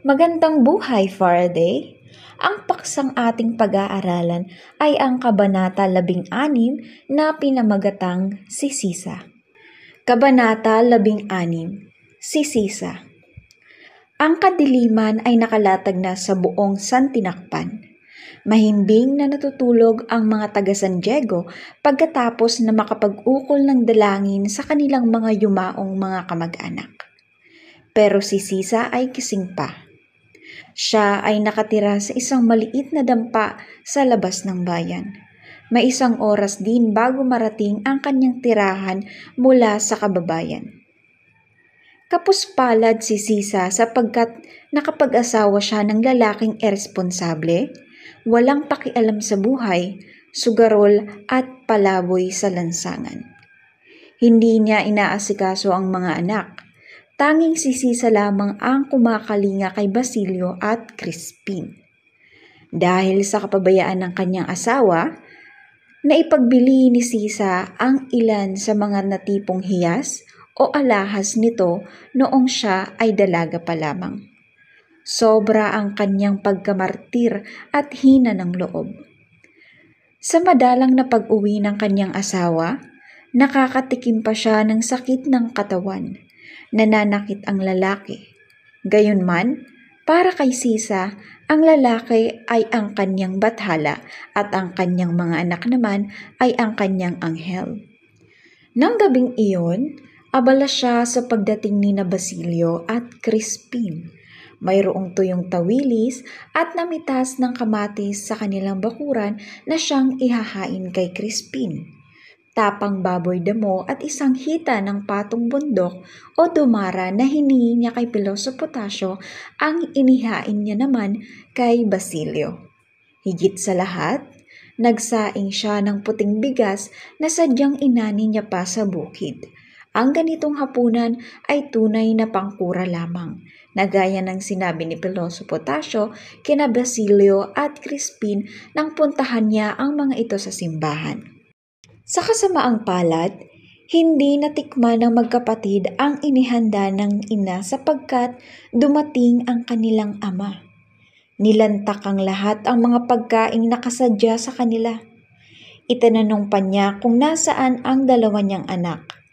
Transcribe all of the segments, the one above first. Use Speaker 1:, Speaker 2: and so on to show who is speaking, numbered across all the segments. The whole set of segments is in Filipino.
Speaker 1: Magandang buhay, Faraday! Ang paksang ating pag-aaralan ay ang Kabanata 16 na pinamagatang Si Sisa. Kabanata 16, Si Sisa. Ang kadiliman ay nakalatag na sa buong Santinakpan. Mahimbing na natutulog ang mga taga San Diego pagkatapos na makapag-ukol ng dalangin sa kanilang mga yumaong mga kamag-anak. Pero si Sisa ay kising pa. Siya ay nakatira sa isang maliit na dampa sa labas ng bayan. May isang oras din bago marating ang kanyang tirahan mula sa kababayan. Kapuspalad si Sisa sapagkat nakapag-asawa siya ng lalaking iresponsable, walang pakialam sa buhay, sugarol at palaboy sa lansangan. Hindi niya inaasikaso ang mga anak. Tanging si Sisa lamang ang kumakalinga kay Basilio at Crispin. Dahil sa kapabayaan ng kanyang asawa, naipagbili ni Sisa ang ilan sa mga natipong hiyas o alahas nito noong siya ay dalaga pa lamang. Sobra ang kanyang pagkamartir at hina ng loob. Sa madalang na pag-uwi ng kanyang asawa, nakakatikim pa siya ng sakit ng katawan. Nananakit ang lalaki. Gayunman, para kay Sisa, ang lalaki ay ang kanyang bathala at ang kanyang mga anak naman ay ang kanyang anghel. Nang gabing iyon, abala siya sa pagdating ni na Basilio at Crispin. Mayroong tuyong tawilis at namitas ng kamatis sa kanilang bakuran na siyang ihahain kay Crispin. Tapang baboy damo at isang hita ng patong bundok o dumara na hiningi niya kay Piloso Potasio ang inihain niya naman kay Basilio. Higit sa lahat, nagsaing siya ng puting bigas na sadyang inani niya pa sa bukid. Ang ganitong hapunan ay tunay na pangkura lamang, na gaya ng sinabi ni Piloso Potasio kina Basilio at Crispin nang puntahan niya ang mga ito sa simbahan. Sa kasamaang palad, hindi natikman ng magkapatid ang inihanda ng ina sapagkat dumating ang kanilang ama. Nilantak ang lahat ang mga pagkaing nakasadya sa kanila. Itinanong pa niya kung nasaan ang dalawa niyang anak.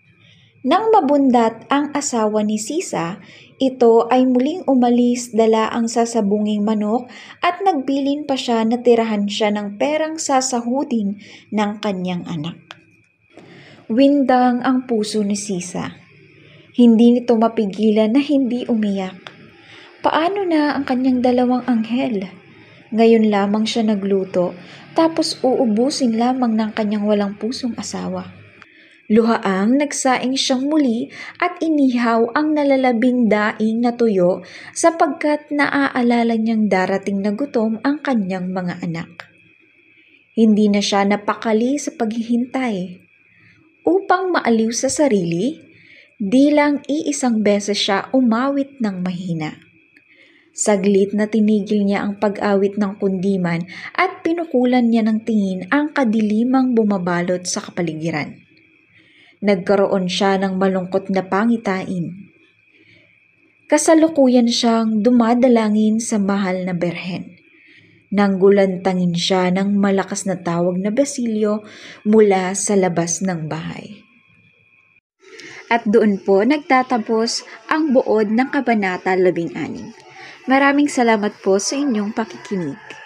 Speaker 1: Nang mabundat ang asawa ni Sisa, ito ay muling umalis dala ang sasabunging manok at nagbilin pa siya na tirahan siya ng perang sasahudin ng kanyang anak. Windang ang puso ni Sisa. Hindi nito mapigilan na hindi umiyak. Paano na ang kanyang dalawang anghel? Ngayon lamang siya nagluto, tapos uubusin lamang ng kanyang walang pusong asawa. Luhaang nagsaing siyang muli at inihaw ang nalalabing daing na tuyo sapagkat naaalala niyang darating na gutom ang kanyang mga anak. Hindi na siya napakali sa paghihintay. Upang maaliw sa sarili, di lang iisang beses siya umawit ng mahina. Saglit na tinigil niya ang pag-awit ng kundiman at pinukulan niya ng tingin ang kadilimang bumabalot sa kapaligiran. Nagkaroon siya ng malungkot na pangitain. Kasalukuyan siyang dumadalangin sa mahal na berhen. Nanggulantangin siya ng malakas na tawag na Basilio mula sa labas ng bahay. At doon po nagtatapos ang buod ng Kabanata 16. Maraming salamat po sa inyong pakikinig.